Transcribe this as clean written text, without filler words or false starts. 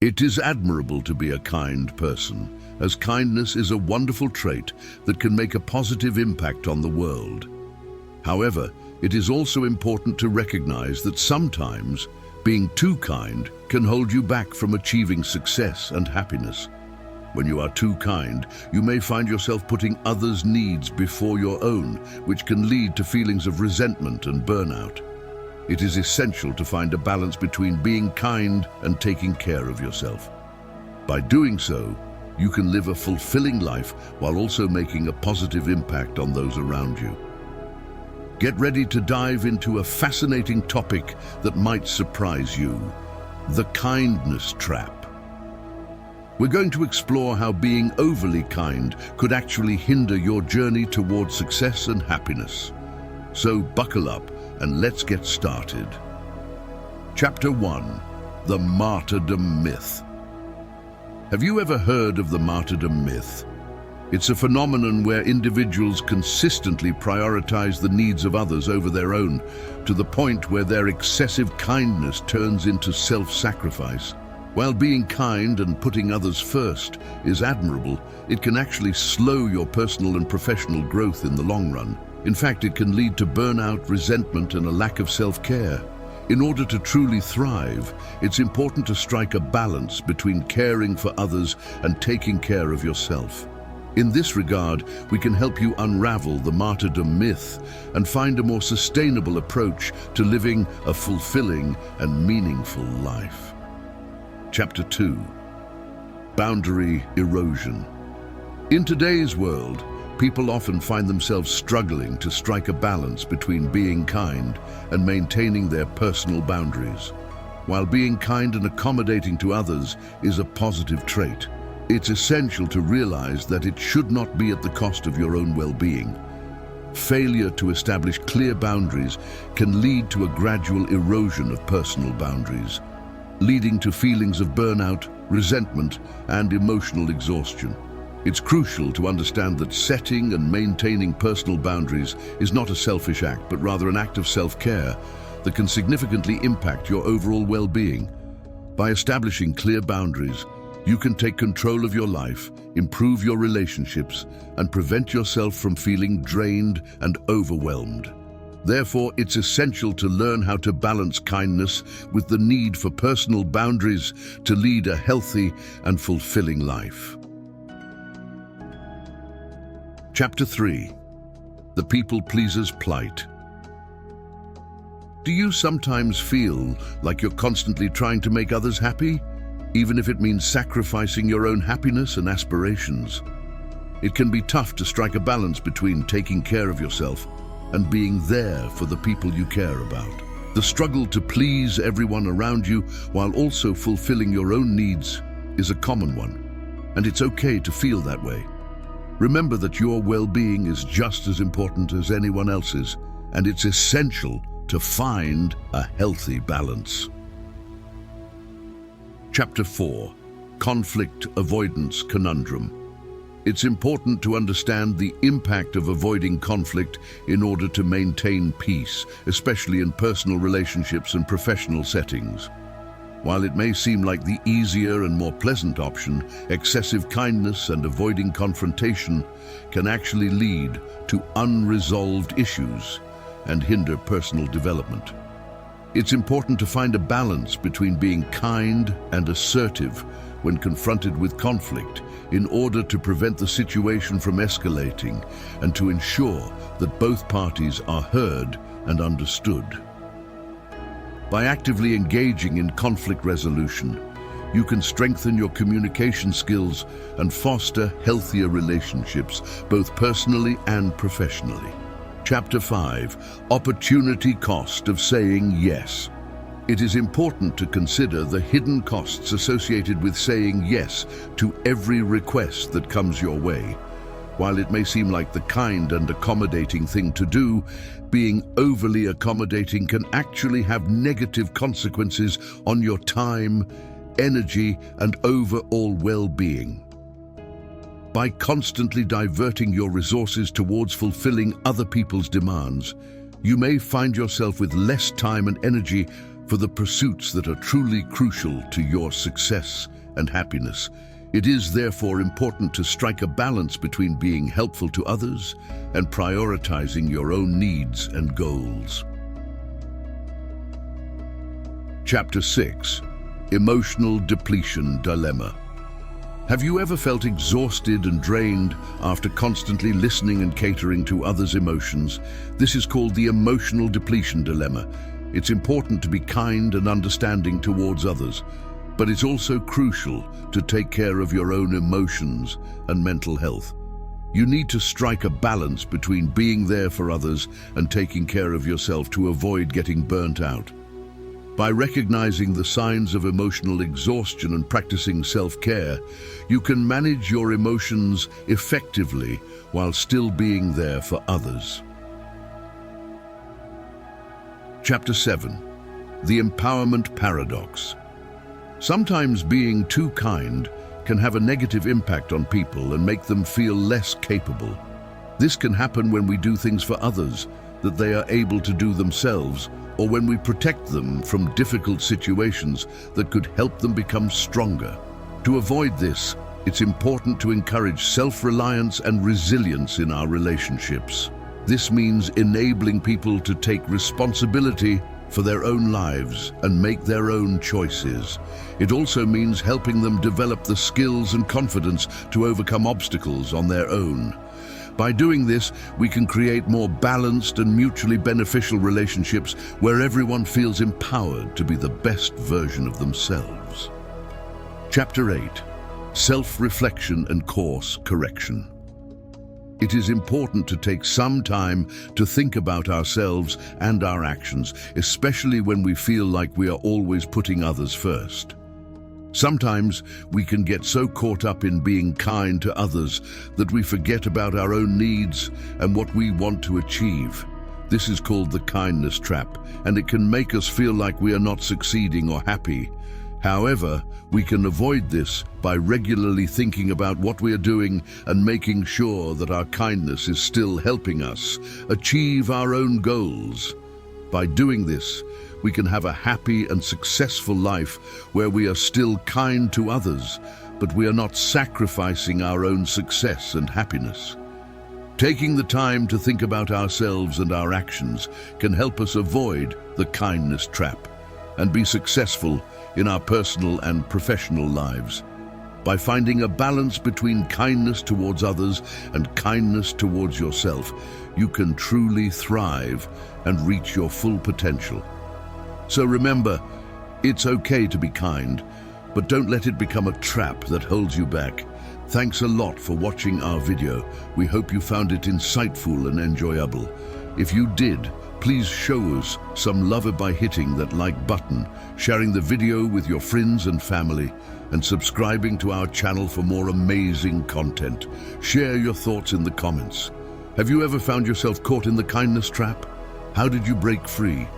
It is admirable to be a kind person, as kindness is a wonderful trait that can make a positive impact on the world. However, it is also important to recognize that sometimes being too kind can hold you back from achieving success and happiness. When you are too kind, you may find yourself putting others' needs before your own, which can lead to feelings of resentment and burnout. It is essential to find a balance between being kind and taking care of yourself. By doing so, you can live a fulfilling life while also making a positive impact on those around you. Get ready to dive into a fascinating topic that might surprise you: the kindness trap. We're going to explore how being overly kind could actually hinder your journey towards success and happiness. So buckle up and let's get started. Chapter 1: The Martyrdom Myth. Have you ever heard of the martyrdom myth? It's a phenomenon where individuals consistently prioritize the needs of others over their own, to the point where their excessive kindness turns into self-sacrifice. While being kind and putting others first is admirable, it can actually slow your personal and professional growth in the long run. In fact, it can lead to burnout, resentment, and a lack of self-care. In order to truly thrive, it's important to strike a balance between caring for others and taking care of yourself. In this regard, we can help you unravel the martyrdom myth and find a more sustainable approach to living a fulfilling and meaningful life. Chapter 2: Boundary Erosion. In today's world, people often find themselves struggling to strike a balance between being kind and maintaining their personal boundaries. While being kind and accommodating to others is a positive trait, it's essential to realize that it should not be at the cost of your own well-being. Failure to establish clear boundaries can lead to a gradual erosion of personal boundaries, leading to feelings of burnout, resentment, and emotional exhaustion. It's crucial to understand that setting and maintaining personal boundaries is not a selfish act, but rather an act of self-care that can significantly impact your overall well-being. By establishing clear boundaries, you can take control of your life, improve your relationships, and prevent yourself from feeling drained and overwhelmed. Therefore, it's essential to learn how to balance kindness with the need for personal boundaries to lead a healthy and fulfilling life. Chapter 3: The People-Pleaser's Plight. Do you sometimes feel like you're constantly trying to make others happy, even if it means sacrificing your own happiness and aspirations? It can be tough to strike a balance between taking care of yourself and being there for the people you care about. The struggle to please everyone around you while also fulfilling your own needs is a common one, and it's okay to feel that way. Remember that your well-being is just as important as anyone else's, and it's essential to find a healthy balance. Chapter 4: Conflict Avoidance Conundrum. It's important to understand the impact of avoiding conflict in order to maintain peace, especially in personal relationships and professional settings. While it may seem like the easier and more pleasant option, excessive kindness and avoiding confrontation can actually lead to unresolved issues and hinder personal development. It's important to find a balance between being kind and assertive when confronted with conflict in order to prevent the situation from escalating and to ensure that both parties are heard and understood. By actively engaging in conflict resolution, you can strengthen your communication skills and foster healthier relationships, both personally and professionally. Chapter 5: Opportunity Cost of Saying Yes. It is important to consider the hidden costs associated with saying yes to every request that comes your way. While it may seem like the kind and accommodating thing to do, being overly accommodating can actually have negative consequences on your time, energy, and overall well-being. By constantly diverting your resources towards fulfilling other people's demands, you may find yourself with less time and energy For the pursuits that are truly crucial to your success and happiness, it is therefore important to strike a balance between being helpful to others and prioritizing your own needs and goals. Chapter 6. Emotional Depletion Dilemma. Have you ever felt exhausted and drained after constantly listening and catering to others' emotions? This is called the emotional depletion dilemma. It's important to be kind and understanding towards others, but it's also crucial to take care of your own emotions and mental health. You need to strike a balance between being there for others and taking care of yourself to avoid getting burnt out. By recognizing the signs of emotional exhaustion and practicing self-care, you can manage your emotions effectively while still being there for others. Chapter 7. The Empowerment Paradox. Sometimes being too kind can have a negative impact on people and make them feel less capable. This can happen when we do things for others that they are able to do themselves, or when we protect them from difficult situations that could help them become stronger. To avoid this, it's important to encourage self-reliance and resilience in our relationships. This means enabling people to take responsibility for their own lives and make their own choices. It also means helping them develop the skills and confidence to overcome obstacles on their own. By doing this, we can create more balanced and mutually beneficial relationships where everyone feels empowered to be the best version of themselves. Chapter 8. Self-reflection and course correction. It is important to take some time to think about ourselves and our actions, especially when we feel like we are always putting others first. Sometimes we can get so caught up in being kind to others that we forget about our own needs and what we want to achieve. This is called the kindness trap, and it can make us feel like we are not succeeding or happy. However, we can avoid this by regularly thinking about what we are doing and making sure that our kindness is still helping us achieve our own goals. By doing this, we can have a happy and successful life where we are still kind to others, but we are not sacrificing our own success and happiness. Taking the time to think about ourselves and our actions can help us avoid the kindness trap and be successful in our personal and professional lives. By finding a balance between kindness towards others and kindness towards yourself, you can truly thrive and reach your full potential. So remember, it's okay to be kind, but don't let it become a trap that holds you back. Thanks a lot for watching our video. We hope you found it insightful and enjoyable. If you did, please show us some love by hitting that like button, sharing the video with your friends and family, and subscribing to our channel for more amazing content. Share your thoughts in the comments. Have you ever found yourself caught in the kindness trap? How did you break free?